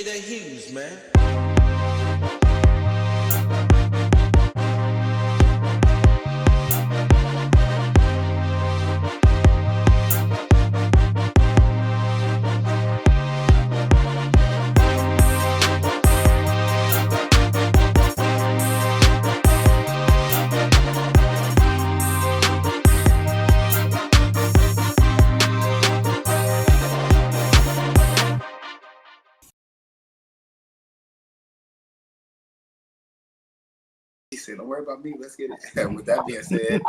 DJ that Hughes, man. Don't worry about me. Let's get it. With that being said,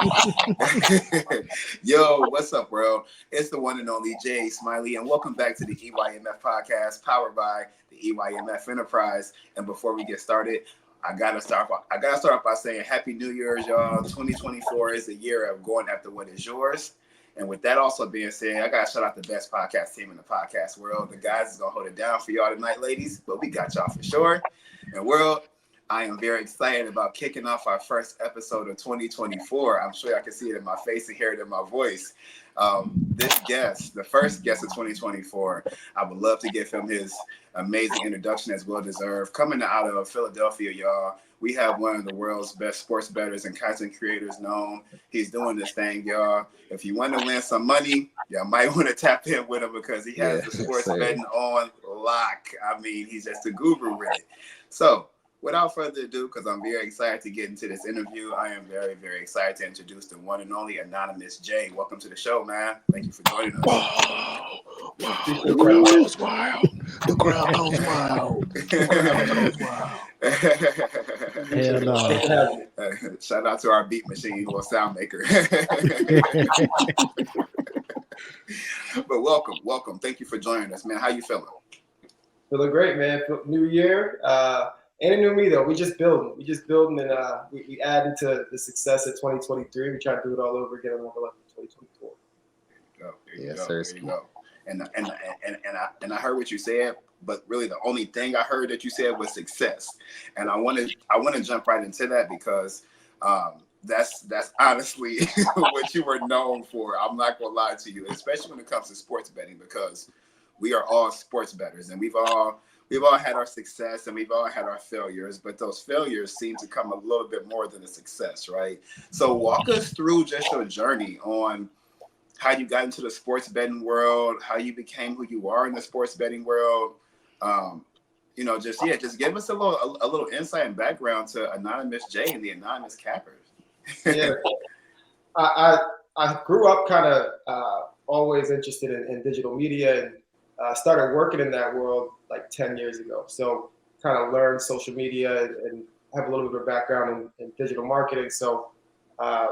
yo, what's up, world? It's the one and only Jay Smiley, and welcome back to the EYMF podcast, powered by the EYMF Enterprise. And before we get started, I gotta start off by saying Happy New Year's, y'all. 2024 is the year of going after what is yours. And with that also being said, I gotta shout out the best podcast team in the podcast world. The guys is gonna hold it down for y'all tonight, ladies, but we got y'all for sure. And world, I am very excited about kicking off our first episode of 2024. I'm sure I can see it in my face and hear it in my voice. This guest, the first guest of 2024, I would love to give him his amazing introduction as well deserved. Coming out of Philadelphia, y'all, we have one of the world's best sports bettors and content creators known. He's doing this thing, y'all. If you want to win some money, y'all might want to tap in with him because he has the sports betting on lock. I mean, he's just a guru with it. So, without further ado, because I'm very excited to get into this interview, I am very, very excited to introduce the one and only Annoymous Jay. Welcome to the show, man. Thank you for joining us. Wow. The crowd goes wild. The crowd goes wild. Hell no. Shout out to our beat machine or sound maker. But welcome. Thank you for joining us, man. How you feeling? Feeling great, man. New year. And a new me though. We just building and we adding to the success of 2023. We try to do it all over again on level 2024. There you go. And I heard what you said, but really the only thing I heard that you said was success. And I want to jump right into that because that's honestly what you were known for. I'm not gonna lie to you, especially when it comes to sports betting, because we are all sports bettors and we've all had our success and we've all had our failures, but those failures seem to come a little bit more than a success, right? So walk us through just your journey on how you got into the sports betting world, how you became who you are in the sports betting world. Just give us a little insight and background to Annoymous Jay and the Anonymous Cappers. Yeah, I grew up kind of always interested in digital media and started working in that world like 10 years ago. So kind of learned social media and have a little bit of a background in digital marketing. So I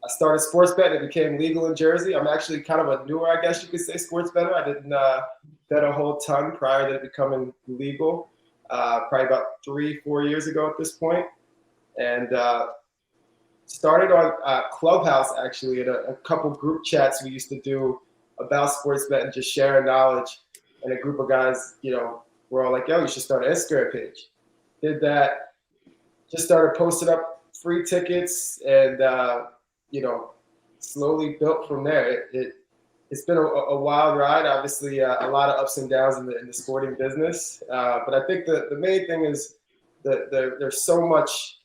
started sports betting. It became legal in Jersey. I'm actually kind of a newer, I guess you could say, sports bettor. I didn't bet a whole ton prior to it becoming legal, probably about 3-4 years ago at this point. And started on Clubhouse, actually, at a couple group chats we used to do about sports betting, just sharing knowledge. And a group of guys, were all like, yo, you should start an Instagram page. Did that, just started posting up free tickets and, slowly built from there. It's been a wild ride, obviously a lot of ups and downs in the sporting business. But I think the main thing is that there's so much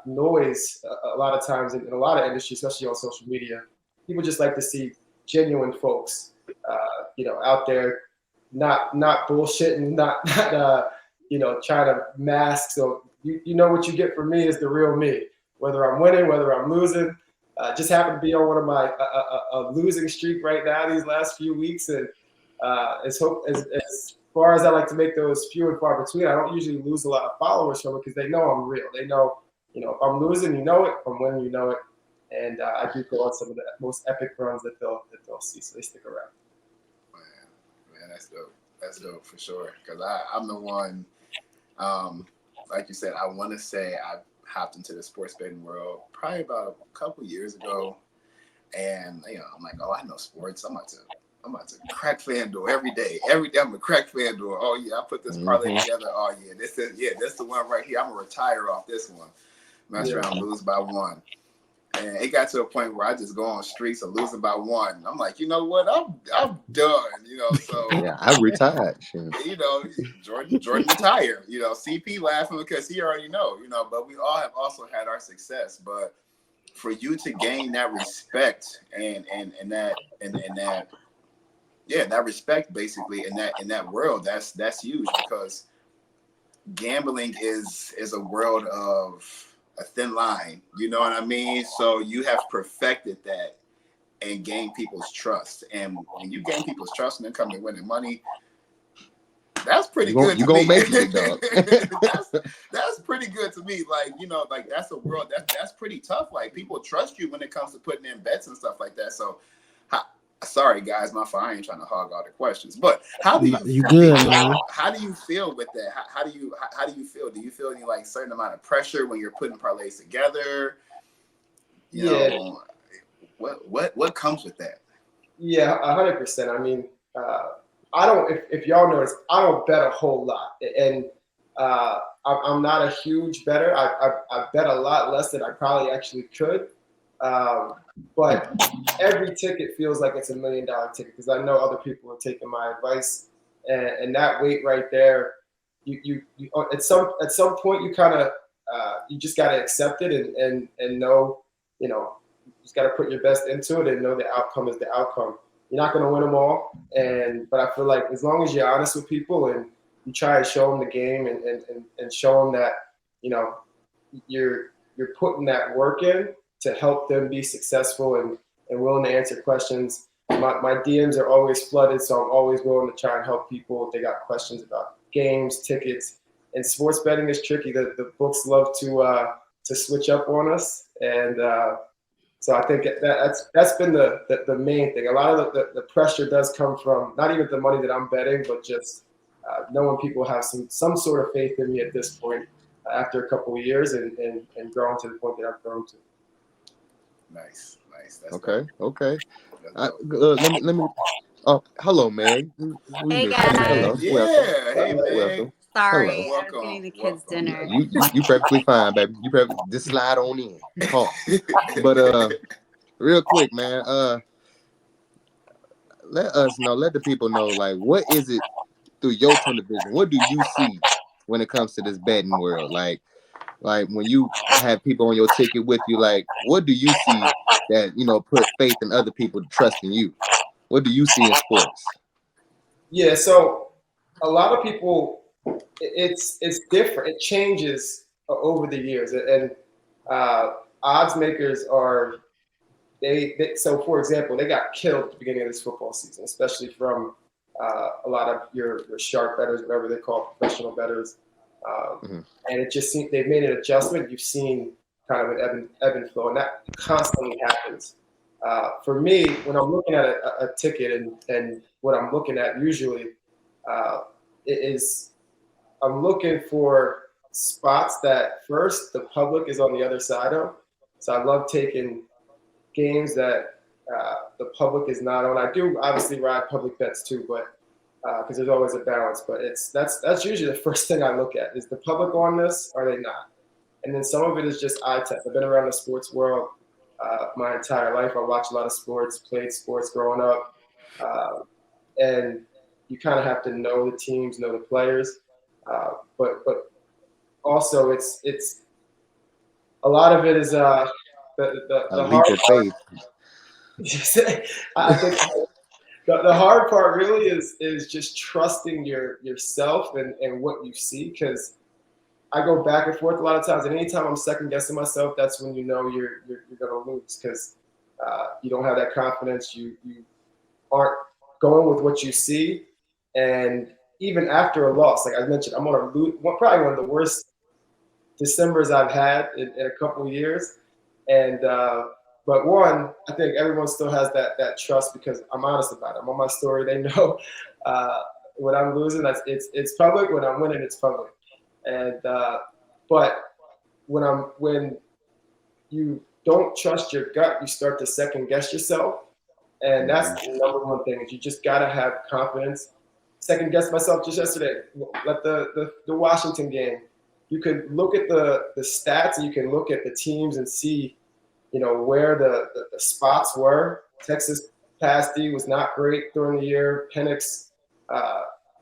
noise a lot of times in a lot of industries, especially on social media. People just like to see genuine folks, out there, not bullshitting, not trying to mask. So you know what you get from me is the real me, whether I'm winning, whether I'm losing. Just happen to be on one of my a losing streak right now these last few weeks, and as far as I like to make those few and far between, I don't usually lose a lot of followers from it because they know I'm real. They know, if I'm losing, you know it. If I'm winning, you know it. And I do go on some of the most epic runs that they'll see, so they stick around. Man, that's dope. That's dope for sure. Because I'm the one, like you said, I want to say I hopped into the sports betting world probably about a couple years ago, and I'm like, oh, I know sports. I'm about to crack FanDuel every day. Every day I'm gonna crack FanDuel. Oh yeah, I put this parlay together. Oh yeah, this the one right here. I'm gonna retire off this one. Mess around, lose by one. And it got to a point where I just go on streaks of losing by one. I'm like, you know what? I'm done. So Yeah, I retired. Shit. Jordan retired. CP laughing because he already know. But we all have also had our success. But for you to gain that respect and that that respect basically in that world, that's huge, because gambling is a world of a thin line. You know what I mean? So you have perfected that and gain people's trust. And when you gain people's trust and then come to winning money, that's pretty good to me. You gonna make it, dog. that's pretty good to me. Like, that's a world that's pretty tough. Like, people trust you when it comes to putting in bets and stuff like that. So sorry guys, my fault. I ain't trying to hog all the questions. But how do you good, man? How do you feel with that? How do you feel? Do you feel any like certain amount of pressure when you're putting parlays together? You know, what comes with that? Yeah, 100%. I mean, I don't. If y'all notice, I don't bet a whole lot, and I'm not a huge bettor. I bet a lot less than I probably actually could. But every ticket feels like it's $1 million ticket, because I know other people are taking my advice, and that weight right there, you at some point you kind of you just got to accept it and know, you just got to put your best into it and know the outcome is the outcome. You're not going to win them all, but I feel like as long as you're honest with people and you try to show them the game and show them that you're putting that work in to help them be successful and willing to answer questions. My DMs are always flooded, so I'm always willing to try and help people if they got questions about games, tickets. And sports betting is tricky. The books love to switch up on us, and so I think that's been the main thing. A lot of the pressure does come from not even the money that I'm betting, but just knowing people have some sort of faith in me at this point after a couple of years and growing to the point that I've grown to. Nice. That's Okay. dope. Okay. Let me. Oh, hello, Meg. Hey, guys. Hello. Yeah. Welcome. Hey, Meg. Welcome. Sorry, Hello. I was getting the kids dinner. You perfectly fine, baby. You perfectly just slide on in. Pause. But real quick, man. Let the people know, like, what is it through your tunnel vision? What do you see when it comes to this betting world? Like when you have people on your ticket with you, like, what do you see that put faith in other people to trust in you? What do you see in sports? Yeah, so a lot of people, it's different. It changes over the years, and odds makers are so for example, they got killed at the beginning of this football season, especially from a lot of your sharp bettors, whatever they call professional bettors. And it just seems they've made an adjustment. You've seen kind of an ebb and flow, and that constantly happens. For me, when I'm looking at a ticket and what I'm looking at usually is I'm looking for spots that first the public is on the other side of. So I love taking games that the public is not on. I do obviously ride public bets too, but because there's always a balance. But that's usually the first thing I look at is the public on this, or are they not? And then some of it is just eye test. I've been around the sports world my entire life. I watched a lot of sports, played sports growing up, and you kind of have to know the teams, know the players, but also it's a lot of it is the hard part. I think the hard part really is just trusting yourself and what you see, because I go back and forth a lot of times, and anytime I'm second guessing myself, that's when you know you're gonna lose, because you don't have that confidence. You aren't going with what you see, and even after a loss, like I mentioned, I'm gonna lose. Probably one of the worst Decembers I've had in a couple of years, and but one, I think everyone still has that trust because I'm honest about it. I'm on my story. They know when I'm losing, it's public. When I'm winning, it's public. And but when you don't trust your gut, you start to second guess yourself, and that's the number one thing. Is you just gotta have confidence. Second guess myself just yesterday. Like the Washington game, you could look at the stats and you can look at the teams and see where the spots were. Texas pass D was not great during the year. Penix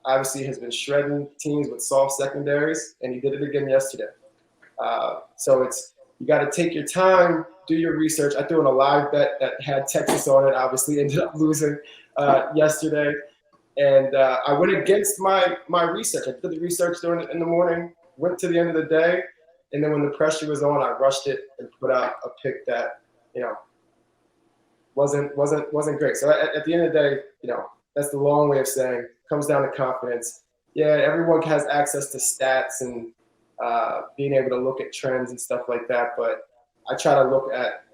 obviously has been shredding teams with soft secondaries, and he did it again yesterday. So you got to take your time, do your research. I threw in a live bet that had Texas on it. Obviously, ended up losing yesterday, and I went against my research. I did the research in the morning, went to the end of the day, and then when the pressure was on, I rushed it and put out a pick that wasn't great. So at the end of the day, that's the long way of saying it comes down to confidence. Yeah, everyone has access to stats and being able to look at trends and stuff like that, but I try to look at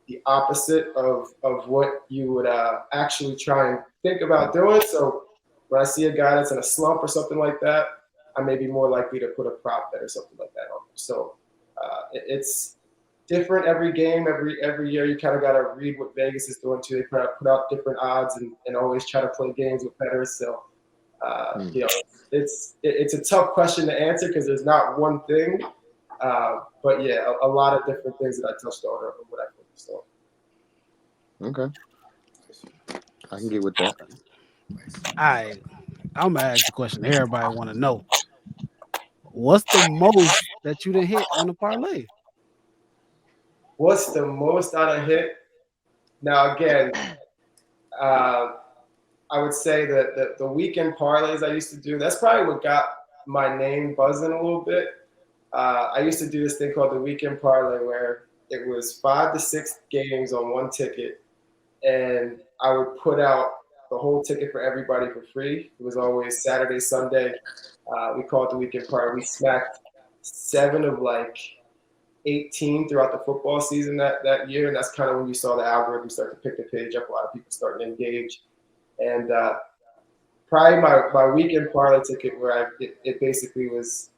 the opposite of what you would actually try and think about doing. So when I see a guy that's in a slump or something like that, I may be more likely to put a prop bet or something like that on. So it's different every game, every year. You kind of got to read what Vegas is doing too. They put out different odds and always try to play games with bettors. So it's a tough question to answer because there's not one thing. But yeah, a lot of different things that I touched on or what I focused on. Okay, I can get with that. I'm gonna ask the question everybody want to know. What's the most that you done hit on a parlay? What's the most I done hit? Now again, I would say that the weekend parlays I used to do, that's probably what got my name buzzing a little bit. I used to do this thing called the weekend parlay where it was 5 to 6 games on one ticket, and I would put out the whole ticket for everybody for free. It was always Saturday, Sunday. We call it the weekend parlay. We smacked 7 of 18 throughout the football season that year, and that's kind of when you saw the algorithm start to pick the page up. A lot of people starting to engage, and probably my weekend parlay ticket where it basically was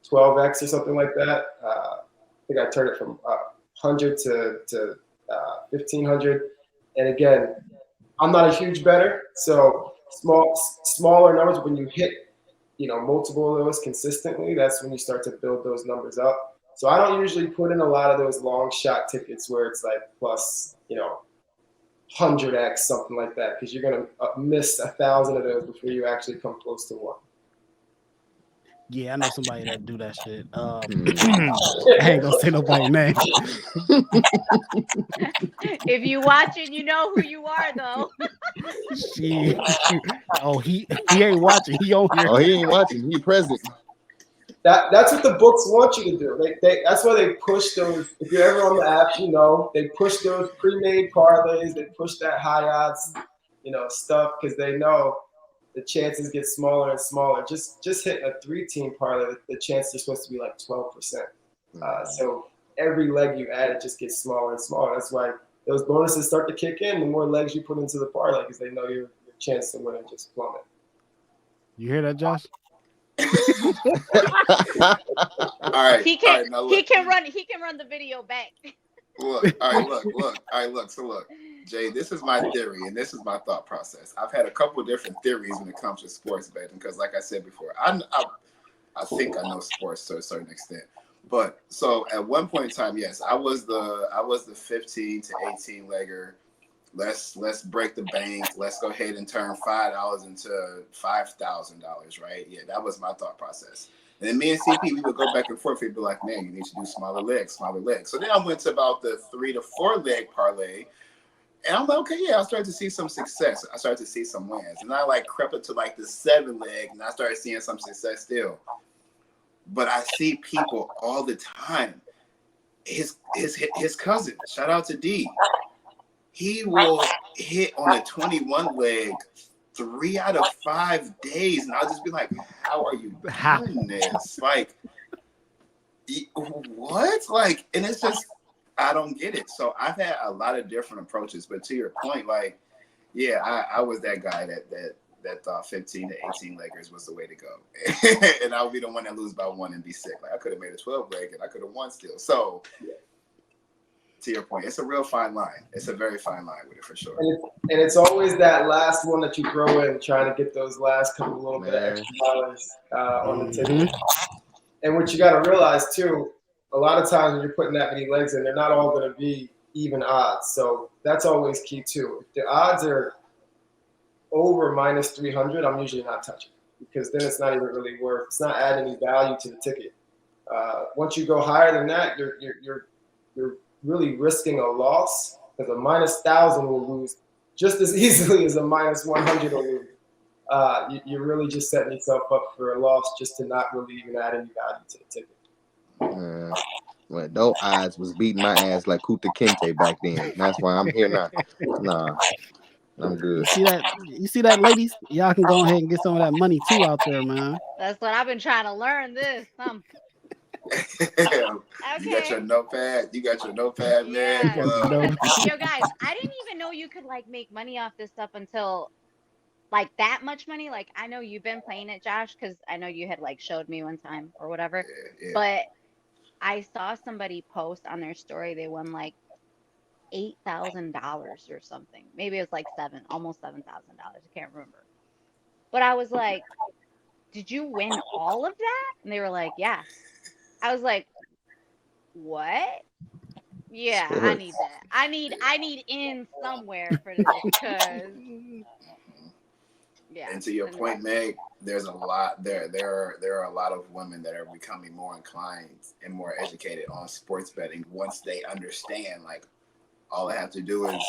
12x or something like that. I think I turned it from 100 to 1500. And again, I'm not a huge bettor, so smaller numbers. When you hit, multiple of those consistently, that's when you start to build those numbers up. So I don't usually put in a lot of those long shot tickets where it's plus 100x, something like that, because you're gonna miss 1,000 of those before you actually come close to one. Yeah, I know somebody that do that shit. I ain't gonna say nobody's name. If you watching, you know who you are, though. Shit. Oh, he ain't watching. He on here. Oh, he ain't watching. He present. That's what the books want you to do. That's why they push those. If you're ever on the app, they push those pre-made parlays. They push that high odds, stuff because they know the chances get smaller and smaller. Just hitting a 3-team parlay, the chances are supposed to be 12%. So every leg you add, it just gets smaller and smaller. That's why those bonuses start to kick in. The more legs you put into the parlay, because they know your chance to win just plummet. You hear that, Josh? All right. He can. Now He can run. He can run the video back. Look. All right. Look. So look, Jay. This is my theory, and this is my thought process. I've had a couple of different theories when it comes to sports betting, because, like I said before, I think I know sports to a certain extent. But so at one point in time, yes, I was the 15 to 18 legger. Let's break the bank. Let's go ahead and turn $5 into $5,000, right? Yeah, that was my thought process. And then me and CP, we would go back and forth. We'd be like, man, you need to do smaller legs. So then I went to about the 3 to 4 leg parlay. And I'm like, okay, yeah, I started to see some success. I started to see some wins. And I crept up to the 7 leg, and I started seeing some success still. But I see people all the time. His cousin, shout out to D. He will hit on a 21 leg 3 out of 5 days, and I'll just be like, "How are you doing this? What? And it's just, I don't get it." So I've had a lot of different approaches, but to your point, yeah, I was that guy that thought 15 to 18 leggers was the way to go, and I would be the one that lose by 1 and be sick. I could have made a 12 leg and I could have won still. So. To your point, it's a real fine line. It's a very fine line with it for sure. And it's always that last one that you throw in, trying to get those last couple little bit of extra dollars on the ticket. And what you got to realize too, a lot of times when you're putting that many legs in, they're not all going to be even odds. So that's always key too. If the odds are over minus 300, I'm usually not touching, because then it's not even really worth. It's not adding any value to the ticket. Once you go higher than that, you're really risking a loss, because a minus 1,000 will lose just as easily as a minus 100 will lose. You're really just setting yourself up for a loss just to not really even add any value to the ticket. Well, those odds was beating my ass like Kuta Kinte back then. That's why I'm here now. Nah, I'm good. You see that, ladies? Y'all can go ahead and get some of that money too out there, man. That's what I've been trying to learn. This. You got your notepad. You got your notepad, man. Yeah. No. Yo, guys, I didn't even know you could like make money off this stuff until like that much money. Like, I know you've been playing it, Josh, because I know you had like showed me one time or whatever. Yeah. But I saw somebody post on their story they won like $8,000 or something. Maybe it was like almost $7,000. I can't remember. But I was like, did you win all of that? And they were like, yeah. I was like, what? Yeah, I need that. I need in somewhere for this, because yeah. And to your point, Meg, there's a lot there are a lot of women that are becoming more inclined and more educated on sports betting once they understand, like, all I have to do is,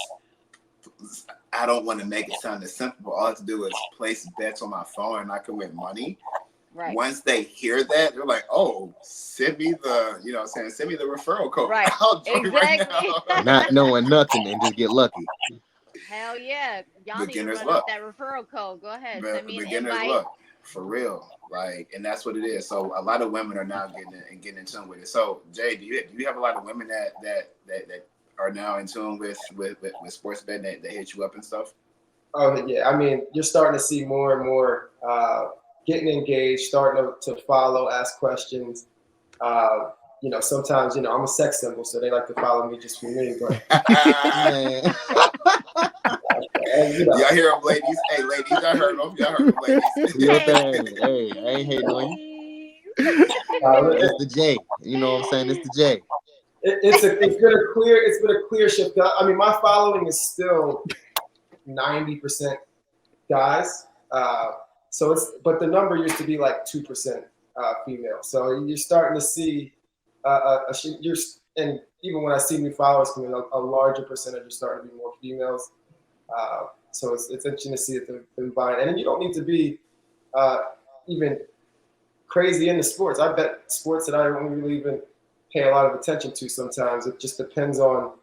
I don't want to make it sound as simple, but all I have to do is place bets on my phone and I can win money. Right. Once they hear that, they're like, oh, send me the, send me the referral code. Right. I'll join right Exactly. now. Not knowing nothing and just get lucky. Hell yeah. Y'all Beginner's need to run luck. up that referral code. Go ahead. Send me an Beginner's invite. luck. For real. Like, and that's what it is. So a lot of women are now getting in tune with it. So Jay, do you have a lot of women that are now in tune with sports betting that hit you up and stuff? Oh yeah, I mean, you're starting to see more and more getting engaged, starting to follow, ask questions. Sometimes, I'm a sex symbol, so they like to follow me just for me. But y'all hear them, ladies? Hey, ladies, y'all heard them, ladies. Your thing. Hey, I ain't hating on you. It's the J. You know what I'm saying? It's the J. It's been a clear shift. I mean, my following is still 90% guys. But the number used to be like 2% female. So you're starting to see and even when I see new followers coming, a larger percentage are starting to be more females. So it's interesting to see it combined. And you don't need to be even crazy into sports. I bet sports that I don't really even pay a lot of attention to sometimes. It just depends on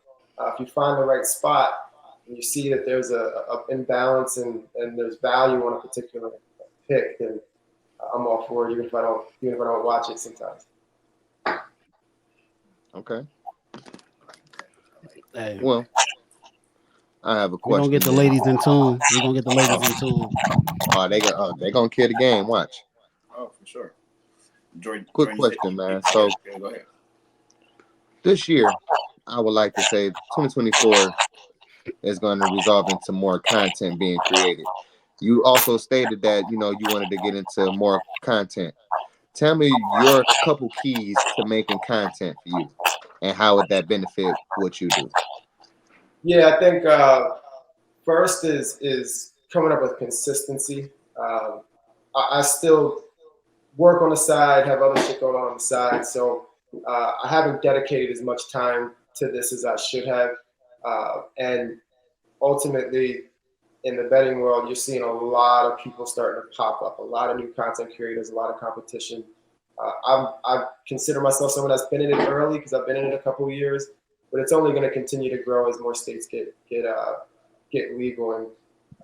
if you find the right spot and you see that there's a imbalance and there's value on a particular pick, then I'm all for it, even if I don't watch it sometimes. Okay. Hey, Well, I have a we're question. gonna get the ladies in tune. We're gonna get the ladies in tune. Oh, they gonna kill the game. Watch. Oh, for sure. Quick question, man. So go ahead. This year, I would like to say 2024 is going to resolve into more content being created. You also stated that, you wanted to get into more content. Tell me your couple keys to making content for you and how would that benefit what you do? Yeah, I think first is coming up with consistency. I still work on the side, have other shit going on the side. So I haven't dedicated as much time to this as I should have. And ultimately, in the betting world, you're seeing a lot of people starting to pop up, a lot of new content creators, a lot of competition. I consider myself someone that's been in it early because I've been in it a couple of years, but it's only going to continue to grow as more states get legal. And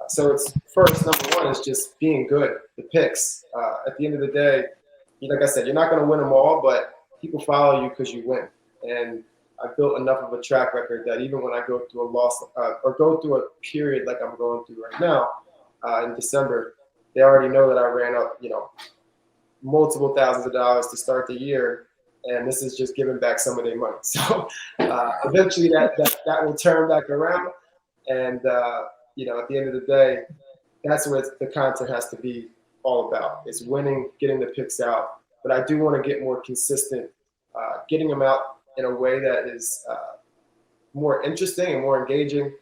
so it's first, number one is just being good. The picks. At the end of the day, like I said, you're not going to win them all, but people follow you because you win. And I've built enough of a track record that even when I go through a loss or go through a period like I'm going through right now in December, they already know that I ran up, multiple thousands of dollars to start the year, and this is just giving back some of their money. So eventually that will turn back around, and at the end of the day, that's what the content has to be all about. It's winning, getting the picks out, but I do want to get more consistent, getting them out in a way that is more interesting and more engaging.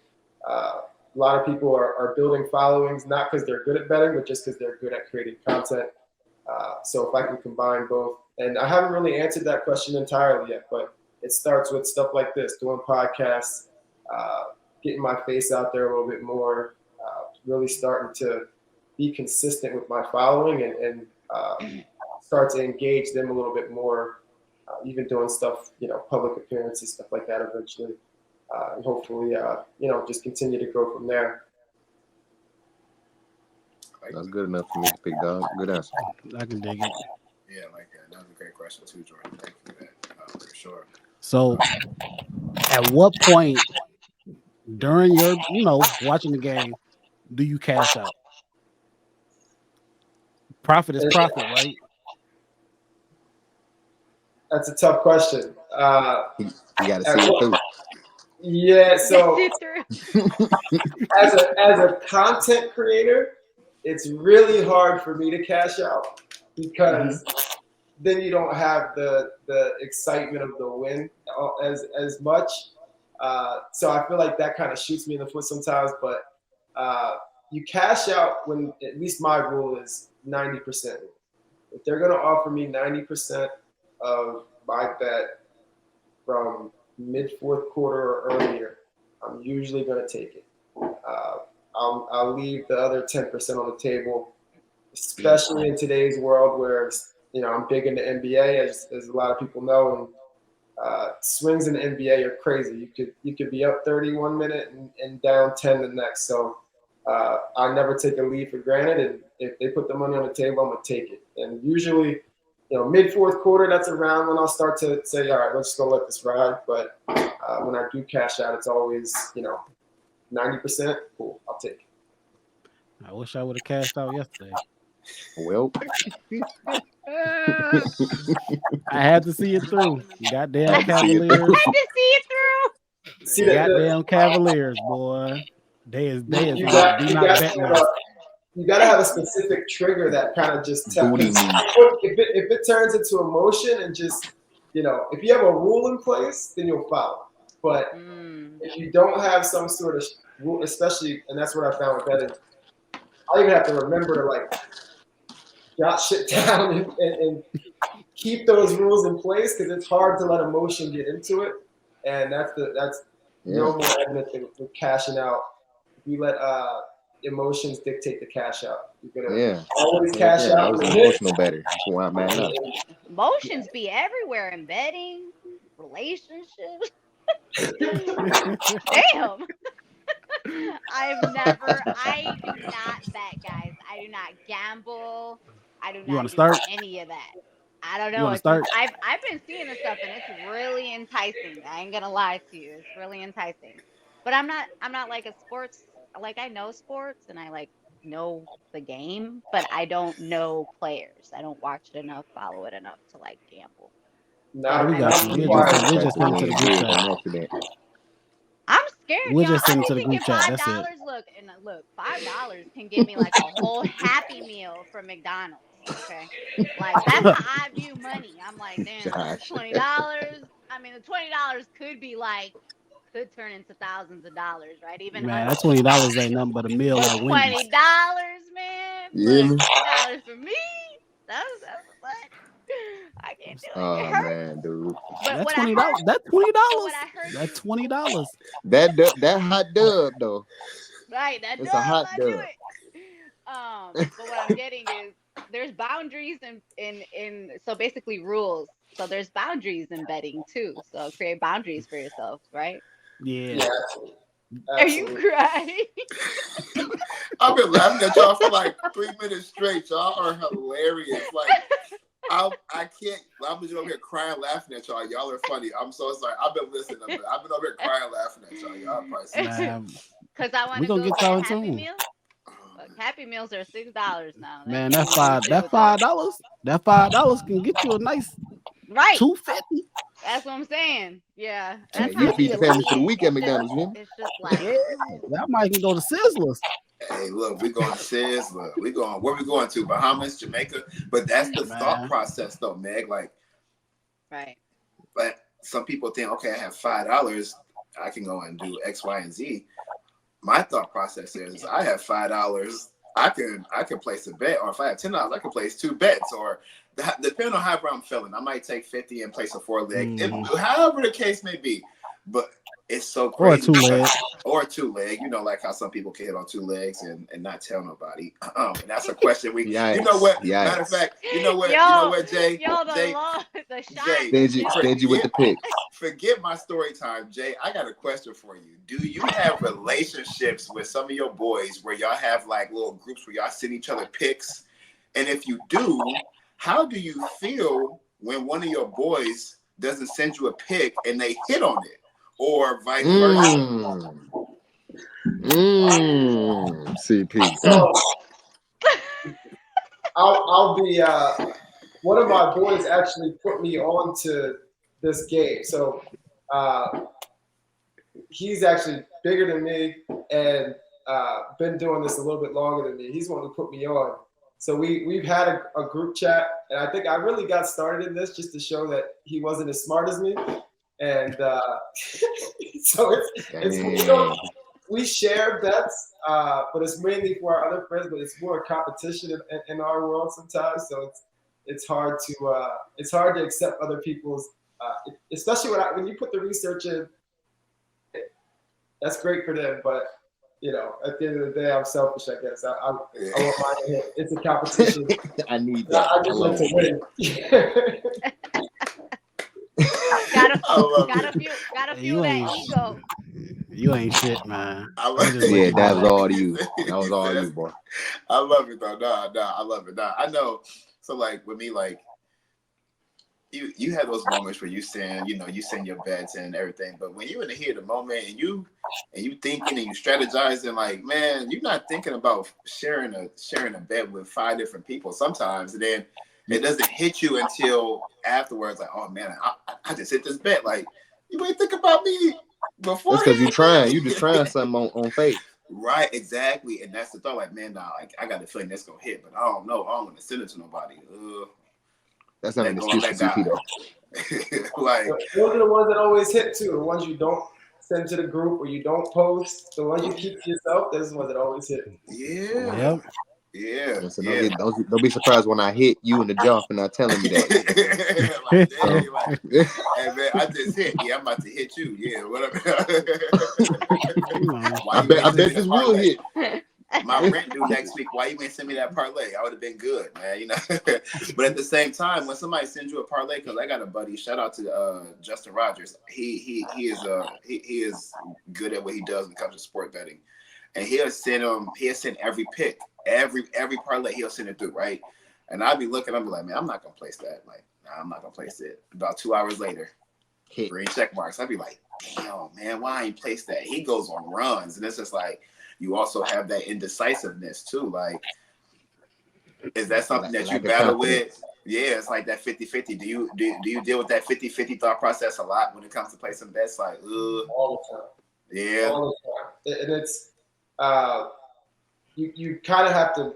A lot of people are building followings, not because they're good at betting, but just because they're good at creating content. So if I can combine both, and I haven't really answered that question entirely yet, but it starts with stuff like this, doing podcasts, getting my face out there a little bit more, really starting to be consistent with my following and start to engage them a little bit more, even doing stuff, public appearances, stuff like that eventually. And hopefully, just continue to grow from there. That's good enough for me to pick, dog. Good answer. I can dig it. Yeah, I like that. That was a great question too, Jordan. Thank you for that, for sure. So, at what point during your, watching the game, do you cash out? Profit is profit, right? That's a tough question. You got to see it through. Yeah, so Sit through. as a content creator, it's really hard for me to cash out because then you don't have the excitement of the win as much. So I feel like that kind of shoots me in the foot sometimes. But you cash out when, at least my rule is 90%. If they're going to offer me 90% of my bet from mid fourth quarter or earlier, I'm usually going to take it. I'll leave the other 10% on the table, especially in today's world where I'm big into NBA, as a lot of people know, and swings in the NBA are crazy. You could be up 30 one minute and down 10 the next. So I never take a lead for granted, and if they put the money on the table, I'm gonna take it. And usually, mid fourth quarter, that's around when I'll start to say, all right, let's just go let this ride. But when I do cash out, it's always 90%. Cool, I'll take it. I wish I would have cashed out yesterday. Well, I had to see it through. Goddamn Had to see it Cavaliers. I had to see it through. See Goddamn Cavaliers, boy. They is you like, got do not bet now. you got to have a specific trigger that kind of just tells. Booty meat. If it turns into emotion and just if you have a rule in place, then you'll follow. But if you don't have some sort of rule, especially, and that's what I found with betting, I even have to remember to jot shit down and keep those rules in place, because it's hard to let emotion get into it, and that's no more evident than with cashing out. If you let emotions dictate the cash out, you're gonna always cash out. I was emotional better. That's why I'm mad now. Emotions be everywhere in betting, relationships. Damn. I do not bet, guys. I do not gamble. I do not do any of that. I don't know. You want to start? I've been seeing this stuff, and it's really enticing. I ain't gonna lie to you. It's really enticing. But I'm not like a sports, like I know sports and I know the game, but I don't know players. I don't watch it enough, follow it enough to gamble. We got you. We're just into the group chat. I'm scared, We're y'all. just I'm into the thinking group chat. That's $5. Look, $5 can get me a whole Happy Meal from McDonald's. Okay, that's how I view money. I'm like, damn, $20. I mean, the $20 could turn into thousands of dollars, right? Even man, that $20 ain't nothing but a meal at Wendy's. $20, man. Yeah. $20 for me. That's what. I can't do it. Oh man, dude. That's $20. That's $20. That's $20. That hot dub though. Right, it's a hot dub. But what I'm getting is there's boundaries in so basically rules. So there's boundaries in betting too. So create boundaries for yourself, right? Yeah. Absolutely. Are you crying? I've been laughing at y'all for 3 minutes straight. Y'all are hilarious. I can't. I'm just over here crying, laughing at y'all. Y'all are funny. I'm so sorry. I've been listening. I've been over here crying, laughing at y'all. Y'all probably because I want to go get a Happy Meal. Look, Happy Meals are $6 now. Man, that $5 can get you a nice $2.50. That's what I'm saying. Yeah. That's you feed the family for the week at McDonald's, man. It's just that might can go to Sizzlers. Hey, look, we're going to Sizzler. Where we going to? Bahamas, Jamaica. But that's the thought process, though, Meg. Right. But some people think, okay, I have $5. I can go and do X, Y, and Z. My thought process is I have $5. I can place a bet, or if I have $10, I can place 2 bets, or depending on how I'm feeling, I might take 50 and place a 4-leg, however the case may be. But it's so crazy. Or a 2-leg. Or a 2-leg, like how some people can hit on 2 legs and not tell nobody. And that's a question we. Yikes, You know what? yikes. Matter of fact, you know what? Jay. The shot. Stingy with the picks. Forget my story time, Jay. I got a question for you. Do you have relationships with some of your boys where y'all have like little groups where y'all send each other pics? And if you do, how do you feel when one of your boys doesn't send you a pic and they hit on it, or vice versa? CP. So I'll be one of my boys actually put me on to this game. So he's actually bigger than me and been doing this a little bit longer than me. He's the one who put me on. So we've had a group chat, and I think I really got started in this just to show that he wasn't as smart as me. And so we share bets, but it's mainly for our other friends. But it's more competition in our world sometimes. So it's hard to accept other people's, especially when you put the research in. That's great for them, but at the end of the day, I'm selfish. I guess I want mine to hit. It's a competition. I need that. I just want to win. Gotta feel that ego. You ain't shit, man. Yeah, that was all you. That was all you, boy. I love it though. Nah, I love it. Nah, I know. So like with me, like you have those moments where you send your bets and everything, but when you're in the heat of the moment and you thinking and you strategizing, like, man, you're not thinking about sharing a bet with 5 different people sometimes, and then it doesn't hit you until afterwards, like, oh man, I just hit this bet. Like, you ain't think about me before. That's because you just trying something on faith. Right, exactly. And that's the thought, like, man, nah, like I got the feeling that's gonna hit, but I don't know. I don't want to send it to nobody. That's not an excuse for CP though. Like, those are the ones that always hit too. The ones you don't send to the group or you don't post. The ones you keep to yourself. Those are the ones that always hit. Yeah. Yep. Yeah. So don't be surprised when I hit you in the jaw for not telling me that. Like, dang, like, hey man, I just hit. Yeah, I'm about to hit you. Yeah, whatever. I bet this will hit. My rent due next week. Why you ain't send me that parlay? I would have been good, man. But at the same time, when somebody sends you a parlay, because I got a buddy. Shout out to Justin Rogers. He is good at what he does when it comes to sport betting, and he'll send every pick, every parlay. He'll send it through, right? And I'll be looking. I'll be like, man, I'm not gonna place that. Like, nah, I'm not gonna place it. About 2 hours later, green check marks. I'd be like, damn, man, why I ain't place that? He goes on runs, and it's just like. You also have that indecisiveness too. Like, is that something that you battle with? Yeah, it's like that 50-50. Do you deal with that 50-50 thought process a lot when it comes to placing bets? Like, all the time. Yeah. All the time. And it's you kind of have to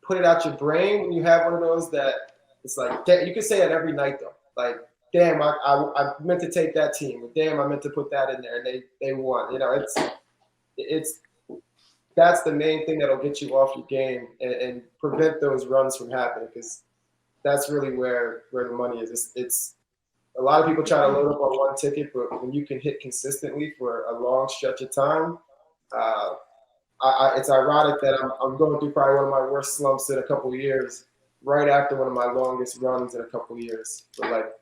put it out your brain when you have one of those that it's like you can say it every night though. Like, damn, I meant to take that team. Or, damn, I meant to put that in there, and they won. It's that's the main thing that'll get you off your game and prevent those runs from happening, because that's really where the money is. It's a lot of people try to load up on one ticket, but when you can hit consistently for a long stretch of time, it's ironic that I'm going through probably one of my worst slumps in a couple of years, right after one of my longest runs in a couple of years, for like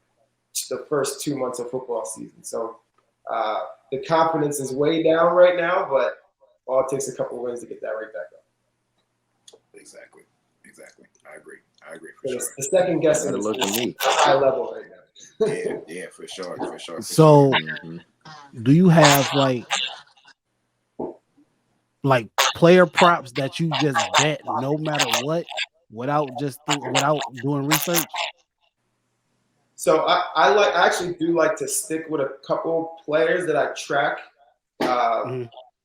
the first 2 months of football season. So the confidence is way down right now, but all it takes a couple of wins to get that right back up. Exactly. I agree for sure. The second guessing is a high level right now. yeah, for sure. So, do you have like player props that you just bet no matter what, without doing research? So I actually do like to stick with a couple players that I track.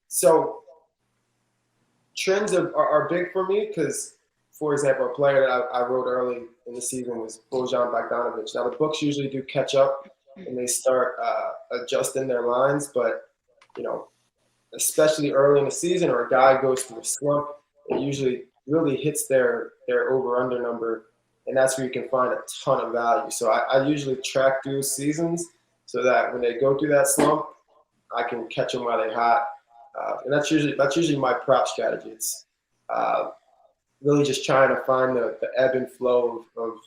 So trends are big for me because, for example, a player that I wrote early in the season was Bojan Bogdanovic. Now, the books usually do catch up and they start adjusting their lines, but especially early in the season, or a guy goes through a slump, it usually really hits their over-under number, and that's where you can find a ton of value. So I usually track through seasons so that when they go through that slump, I can catch them while they're hot. And that's usually my prop strategy. It's really just trying to find the ebb and flow of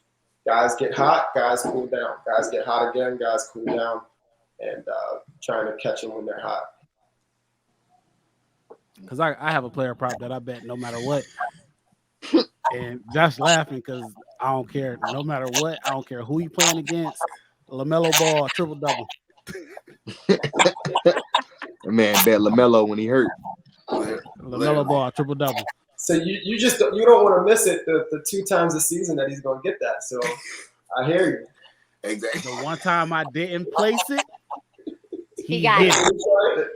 guys get hot, guys cool down, guys get hot again, guys cool down, and trying to catch them when they're hot. Because I have a player prop that I bet no matter what. And Josh laughing because I don't care. No matter what, I don't care who he playing against. LaMelo Ball, triple double. Man, bet LaMelo when he hurt. LaMelo Ball, triple double. So you don't want to miss it the 2 times a season that he's going to get that. So I hear you. Exactly. The one time I didn't place it, He got hit it.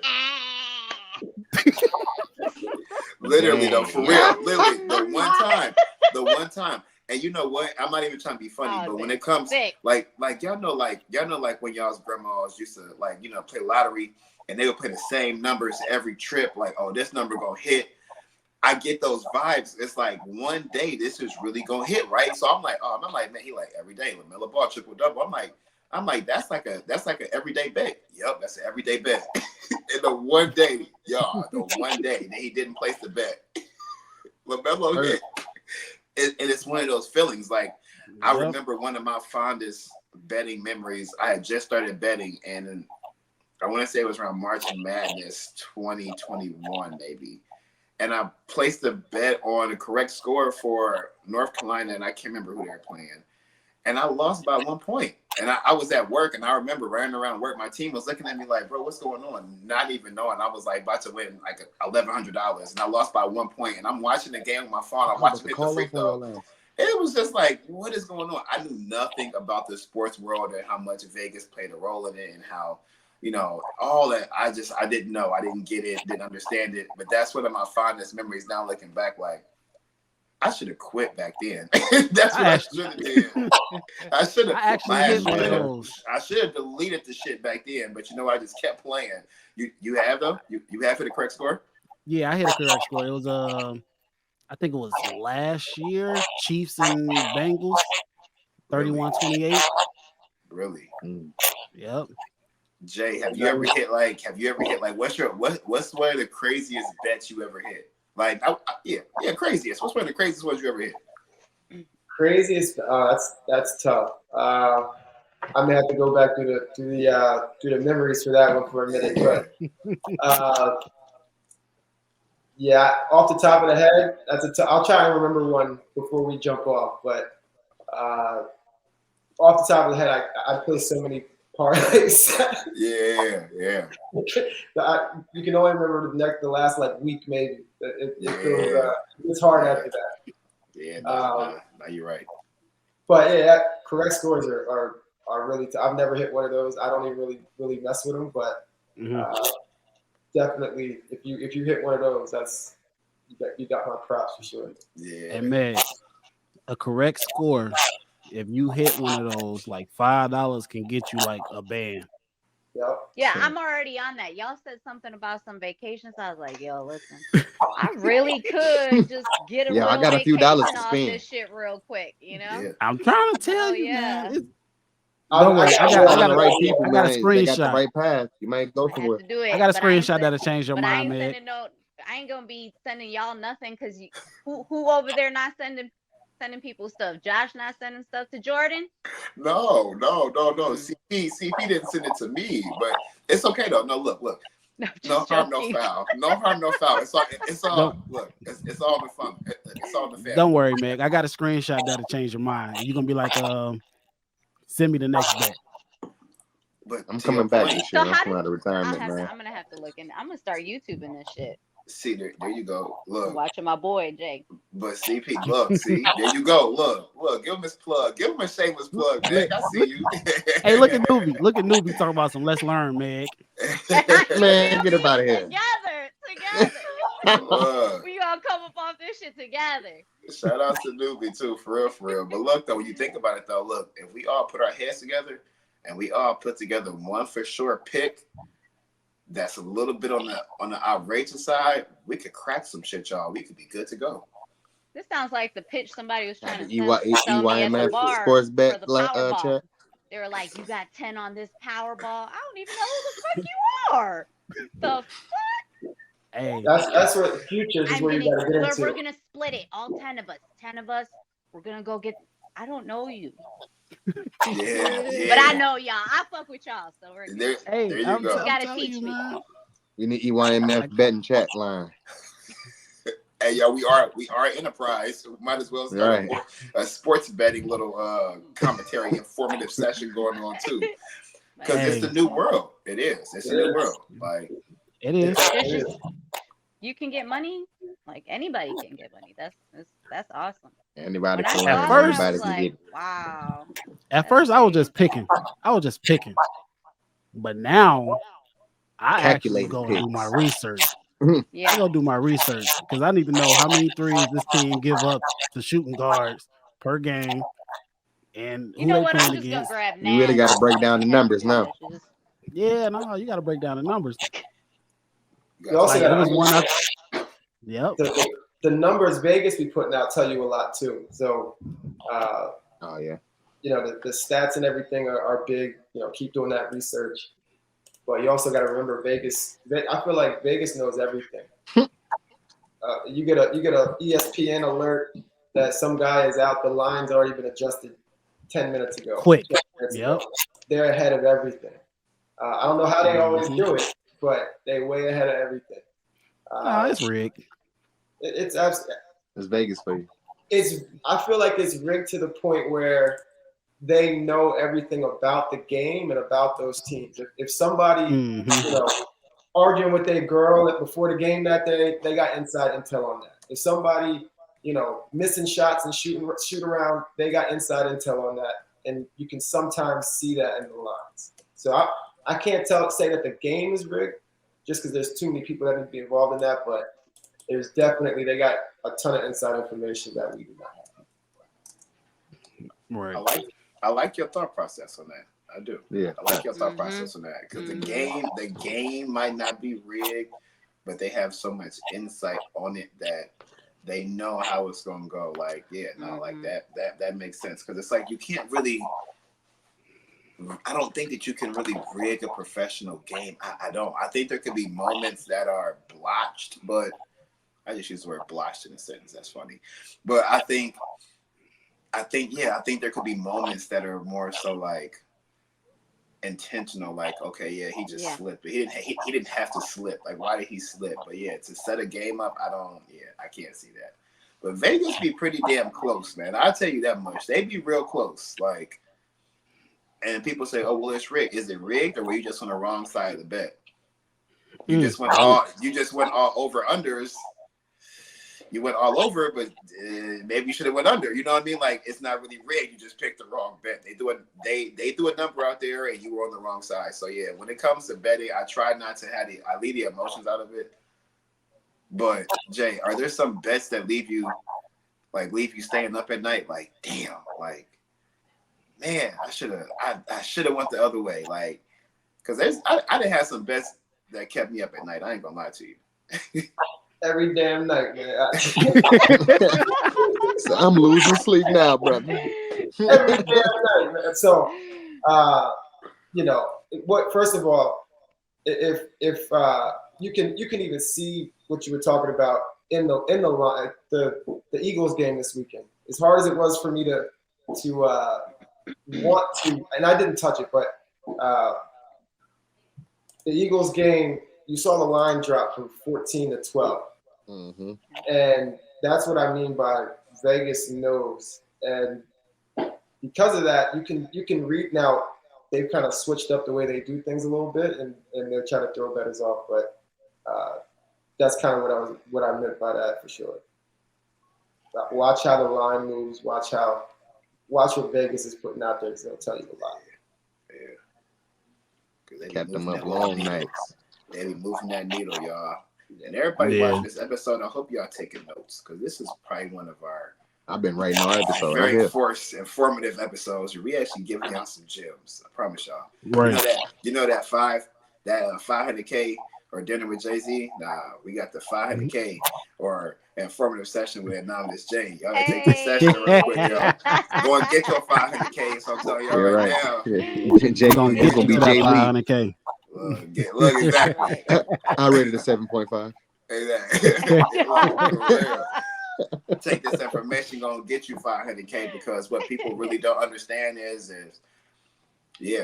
Literally though, for real. Literally, the one time. And you know what? I'm not even trying to be funny, but when it comes like y'all know when y'all's grandmas used to play lottery and they would play the same numbers every trip, like, oh, this number gonna hit. I get those vibes. It's like one day this is really gonna hit, right? So I'm like, man, he like every day, LaMelo Ball triple double. I'm like, that's like an everyday bet. Yep, that's an everyday bet. And the one day, then he didn't place the bet. LaMelo hit. And it's one of those feelings. Like, I remember one of my fondest betting memories. I had just started betting, and I want to say it was around March Madness 2021, maybe. And I placed a bet on a correct score for North Carolina, and I can't remember who they were playing. And I lost by 1 point. And I was at work, and I remember running around work. My team was looking at me like, bro, what's going on? Not even knowing. I was like about to win like $1,100, and I lost by 1 point. And I'm watching the game on my phone. I'm watching it the free throw. It was just like, what is going on? I knew nothing about the sports world and how much Vegas played a role in it and how, all that. I didn't know. I didn't get it, didn't understand it. But that's one of my fondest memories now looking back, like, I should have quit back then. That's what I should have did. I should have. I actually hit one of those. I should have deleted the shit back then, but I just kept playing. You have though? You have for the correct score? Yeah, I hit a correct score. It was I think it was last year, Chiefs and Bengals, 31-28. Really? Yep. Jay, have you ever hit like what's one of the craziest bets you ever hit? Like, craziest. What's one of the craziest ones you ever hit? Craziest? That's tough. I may have to go back through the memories for that one for a minute. But off the top of the head, I'll try and remember one before we jump off. But off the top of the head, I play so many parlays. Yeah. You can only remember the last week maybe. It's hard after that. Yeah, no, you're right. But yeah, correct scores are really. I've never hit one of those. I don't even really mess with them. But definitely, if you hit one of those, that's you got my props for sure. Yeah. And man, a correct score, if you hit one of those, like $5 can get you like a band. Yep. Yeah, I'm already on that. Y'all said something about some vacations. I was like, yo, listen, I really could just get a real I got a few dollars to off spend. This shit real quick, Yeah. I'm trying to tell you, yeah. man. Don't worry, I got the right people. I got a screenshot. They got the right path. You might go somewhere. I got a screenshot that'll change your mind, man. I ain't gonna be sending y'all nothing because who over there not sending people stuff? Josh not sending stuff to Jordan? No. CP didn't send it to me, but it's okay though. No, look. No harm, no foul. No harm, no foul. It's all look. It's all the fun. It's all the family. Don't worry, Meg. I got a screenshot that'll change your mind. You're gonna be like, send me the next bet. But I'm coming back this year. I'm coming out of retirement, man. I'm gonna have to look in. I'm gonna start YouTubing this shit. See, there you go. Look. I'm watching my boy Jake. But CP, look, see, there you go. Look, give him his plug. Give him a shameless plug, Meg. I see you. Hey, look at Newbie. Look at Newbie talking about some let's learn, Meg. Man, get up out of here. Together. We all come up off this shit together. Shout out to Newbie too, for real. But look though, when you think about it though, look, if we all put our heads together and we all put together one for sure pick, that's a little bit on the outrageous side, we could crack some shit, y'all. We could be good to go. This sounds like the pitch somebody was trying The to sell me at the EYMF bar sports for bet the Powerball. chat. They were like, "You got 10 on this Powerball." I don't even know who the fuck you are. The Hey, That's what futures is where you got to get into. we're gonna split it, all 10 of us. 10 of us. We're gonna go get. I don't know you, Yeah. but I know y'all. I fuck with y'all, so we're good. There you go. You gotta teach me. man. We need EYMF betting chat line. Hey, yo, we are enterprise. So we might as well start a sports betting little commentary, informative session going on too, because it's the new world. It is. It's the new world. Like It is. It's just you can get money. Like anybody can get money. That's awesome. Anybody When I can saw win. that, Anybody I was can like, get it. wow. At first, I was just picking. But now, I actually Calculated go and do my picks. research. I Yeah. go do my research because I need to know how many threes this team give up to shooting guards per game and You who know they what? playing I'm just gonna against. grab You really Nash got to break down the and numbers do now. that. Just Yeah, no, you got to break down the numbers. You also Like got it was to one. Yep. the numbers Vegas be putting out tell you a lot too. So, Oh yeah. you know, the stats and everything are big. You know, keep doing that research. But you also got to remember Vegas. I feel like Vegas knows everything. You get a ESPN alert that some guy is out. The line's already been adjusted 10 minutes ago. Quick. 12 minutes Yep. ago. They're ahead of everything. I don't know how they always do it, but they're way ahead of everything. No, it's rigged. It's Vegas for you. I feel like it's rigged to the point where they know everything about the game and about those teams. If somebody, you know, arguing with their girl before the game that day, they got inside intel on that. If somebody, you know, missing shots and shoot around, they got inside intel on that, and you can sometimes see that in the lines. So I can't say that the game is rigged, just because there's too many people that need to be involved in that, but there's definitely they got a ton of inside information that we do not have. Right. I like your thought process on that. I do. Yeah. I like your thought process on that because the game might not be rigged, but they have so much insight on it that they know how it's gonna go. Like, like that makes sense because it's like you can't really. I don't think that you can really rig a professional game. I don't. I think there could be moments that are blotched, but I just use the word blotched in a sentence. That's funny, but I think there could be moments that are more so like intentional. Like, okay, yeah, he just slipped, but he didn't have to slip. Like, why did he slip? But yeah, to set a game up, I can't see that. But Vegas be pretty damn close, man. I'll tell you that much. They be real close. Like, and people say, oh, well, it's rigged. Is it rigged, or were you just on the wrong side of the bet? You just went all over unders. You went all over, but maybe you should have went under. You know what I mean? Like, it's not really rigged. You just picked the wrong bet. They threw a number out there, and you were on the wrong side. So yeah, when it comes to betting, I try not to I leave the emotions out of it. But Jay, are there some bets that leave you staying up at night? Like, damn, like, man, I should have went the other way. Like, because I done had some bets that kept me up at night. I ain't gonna lie to you. Every damn night, man. So I'm losing sleep now, brother. Every damn night, man. So, you know, first of all, if you can even see what you were talking about in the line, the Eagles game this weekend. As hard as it was for me to want to, and I didn't touch it, but the Eagles game, you saw the line drop from 14 to 12. Mm-hmm. And that's what I mean by Vegas knows. And because of that, you can read now. They've kind of switched up the way they do things a little bit, and they're trying to throw bettors off. But that's kind of what I meant by that for sure. Watch how the line moves. Watch what Vegas is putting out there, because they'll tell you a lot. Yeah. Kept them up long nights. They be moving that needle, y'all. And everybody watching this episode, I hope y'all taking notes, because this is probably one of our I've been writing our episode. very informative episodes. We actually giving y'all some gems. I promise y'all. Right. You know that that 500K or dinner with Jay-Z. Nah, we got the 500K or informative session with Anonymous Jay. Y'all gotta take this session real quick, yo. Go and get your 500K. So I'm telling y'all right now. Jay, Gonna it's get gonna you be to that Jay Lee. 500K. Look, exactly. I rated a 7.5. Exactly. Look, for real. Take this information, gonna get you 500K, because what people really don't understand is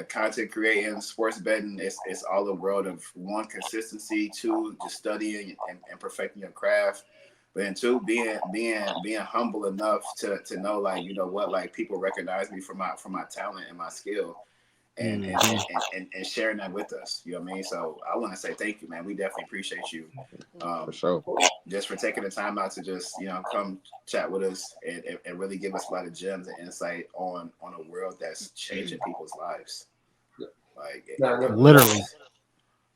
content creating, sports betting, it's all a world of one, consistency, two, just studying and perfecting your craft, but then two, being humble enough to know, like, you know what, like, people recognize me for my talent and my skill, and and sharing that with us. You know what I mean? So I want to say thank you, man. We definitely appreciate you. For sure. Just for taking the time out to just, come chat with us and really give us a lot of gems and insight on a world that's changing people's lives. Like, literally.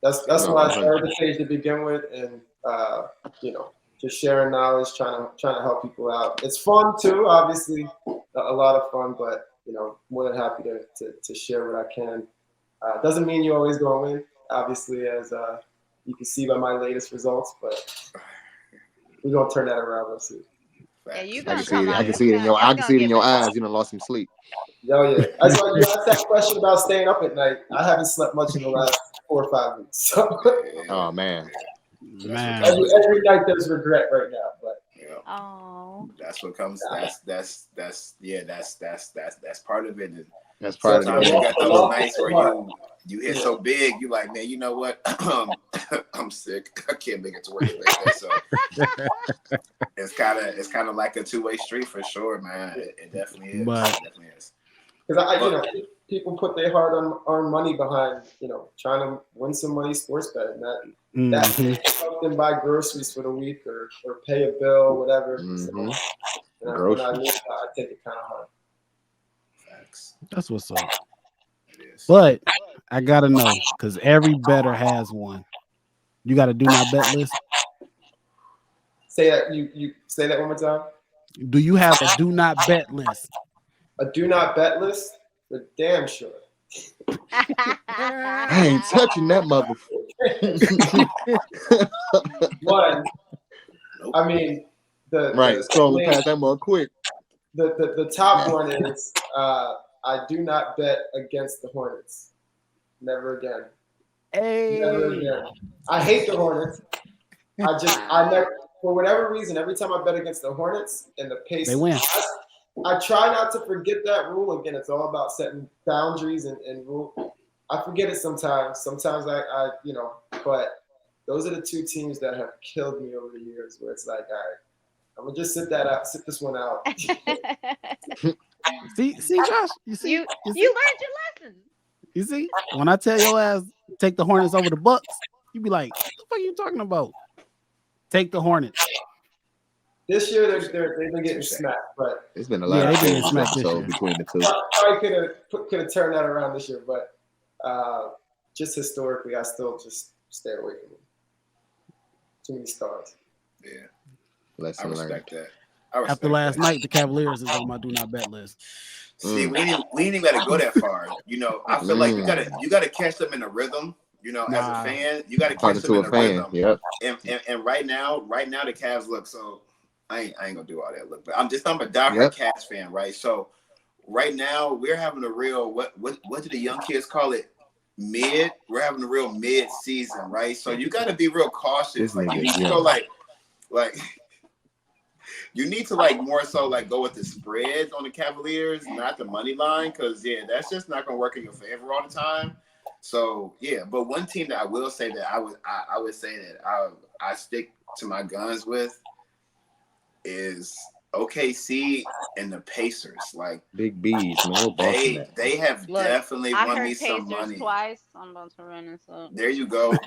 That's why I started the page to begin with, and just sharing knowledge, trying to help people out. It's fun too, obviously, a lot of fun, but more than happy to share what I can. Doesn't mean you always gonna win, obviously, as you can see by my latest results, but we're gonna turn that around. Let's see. Yeah, you I gonna can see come it. out. I can see it in your. I can see it in your eyes. You done lost some sleep. Yo, yeah. That's why you asked that question about staying up at night. I haven't slept much in the last 4 or 5 weeks. So. Oh man. Every night there's regret right now, but that's what comes. That's part of it. And that's part of sometimes it. you got those nights where you hit so big, you like, man, you know what? I'm sick. I can't make it to work today. So it's kind of like a two-way street for sure, man. It definitely is. But, it definitely is. Because people put their hard-earned money behind, trying to win some money sports betting. That help them buy groceries for the week or pay a bill, whatever. Mm-hmm. So, when I leave, I take it kind of hard. Facts. That's what's up. It is. But I gotta know, because every bettor has one. You got a do not bet list. Say that you say that one more time. Do you have a do not bet list? A do not bet list? For damn sure. I ain't touching that motherfucker. One, I mean, scrolling past that more quick. The top one is I do not bet against the Hornets. Never again. Hey. Never again. I hate the Hornets. I never, for whatever reason, every time I bet against the Hornets and the Pacers, they win. I try not to forget that rule. Again, it's all about setting boundaries and rule. I forget it sometimes. Sometimes I but those are the two teams that have killed me over the years, where it's like, all right, I'm gonna just sit this one out. see, Josh, you see, you learned your lesson. You see, when I tell your ass take the Hornets over the Bucks, you be like, what the fuck are you talking about? Take the Hornets. This year they've been getting smacked, but it's been a lot of getting smacked this year between the two. Probably could have turned that around this year, but just historically, I still just stay away from them. Too many stars. Yeah, I respect that. After last night, the Cavaliers is on my do not bet list. See, we ain't even got to go that far. I feel like you gotta catch them in a rhythm. As a fan, you gotta catch them in a rhythm. Yep. And right now the Cavs look so. I ain't gonna do all that look, but I'm a diehard Cavs fan, right? So right now we're having a real what do the young kids call it? We're having a real mid season, right? So you got to be real cautious. Like you need to go like you need to more so go with the spreads on the Cavaliers, not the money line, because that's just not gonna work in your favor all the time. So but one team that I will say that I would say that I stick to my guns with is OKC and the Pacers. Like big B's, man. They have definitely won me some money. Twice. I'm about to run this up. There you go. Look.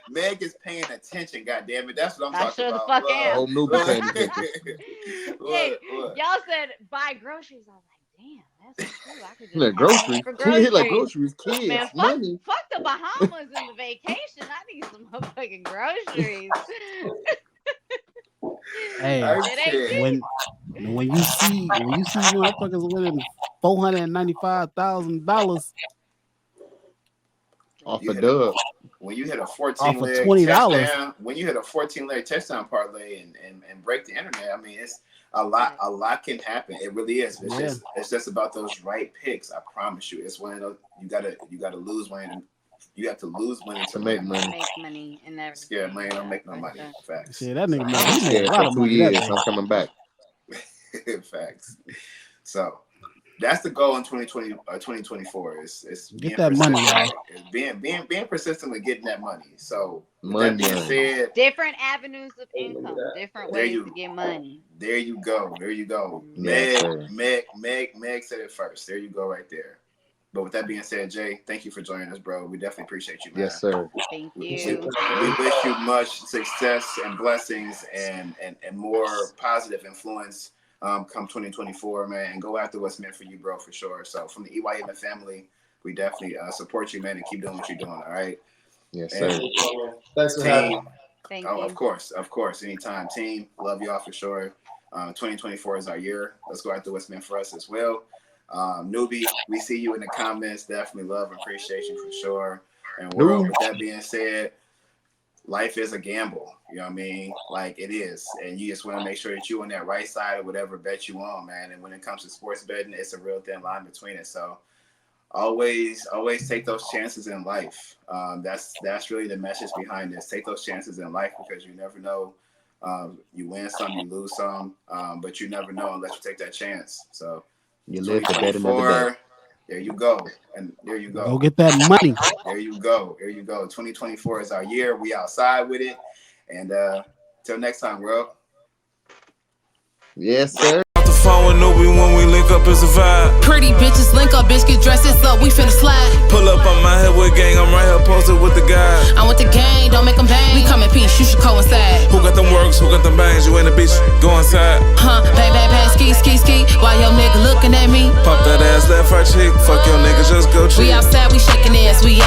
Meg is paying attention. God damn it, that's what I'm talking about. I sure the fuck am. Whole newbie paying attention. Y'all said buy groceries. I was like, damn, that's true. I could just like groceries. for groceries. Groceries, kids, man, money. Fuck the Bahamas and the vacation. I need some motherfucking groceries. Hey, when you see motherfuckers winning $495,000, Off a dub. When you hit a Off 14 of leg $20. touchdown, when you hit a 14 leg touchdown parlay and break the internet, I mean, it's a lot can happen. It really is. It's just about those right picks. I promise you. It's one of those you gotta lose one. You have to lose money to make money. Make money and everything. Scared money don't make no money. Facts. Shit, that nigga I'm made scared a lot for of 2 money that years. day. I'm coming back. Facts. So that's the goal in 2024. It's Get that money, y'all. It's being persistent with getting that money. So Money. that being said, Different avenues of income, different There ways you- to get money. there you go. Yes, sir. Meg said it first. There you go, right there. But with that being said, Jay, thank you for joining us, bro. We definitely appreciate you, man. Yes, sir. Thank We you. wish you much success and blessings and more positive influence come 2024, man. And go after what's meant for you, bro, for sure. So from the EYMF family, we definitely support you, man, and keep doing what you're doing, all right? Yes, And sir. Thanks for having me. Thank Oh, you. of course. Anytime, team. Love y'all for sure. 2024 is our year. Let's go after what's meant for us as well. Newbie, we see you in the comments. Definitely love and appreciate you for sure. And world, with that being said, life is a gamble. You know what I mean? Like it is. And you just want to make sure that you're on that right side of whatever bet you on, man. And when it comes to sports betting, it's a real thin line between it. So always take those chances in life. That's really the message behind this. Take those chances in life because you never know. You win some, you lose some, but you never know unless you take that chance. So You live to bet another day. there you go. And there you go. Go get that money. There you go. 2024 is our year. We outside with it. And till next time, bro. Yes, sir. Off the phone with Nubi when we link up is a vibe. Pretty bitches link up, bitch, get dressed, it's up, we finna slide. Pull up on my head with gang, I'm right here posted with the guys. I'm with the gang, don't make them bang. We come in peace, you should coincide. Who got them works, who got them bangs? You ain't a bitch, go inside. Bang, bang, bang, ski, ski, ski. Why your nigga looking at me? Pop that ass left, right cheek. Fuck your nigga, just go cheat. We outside, we shaking ass, we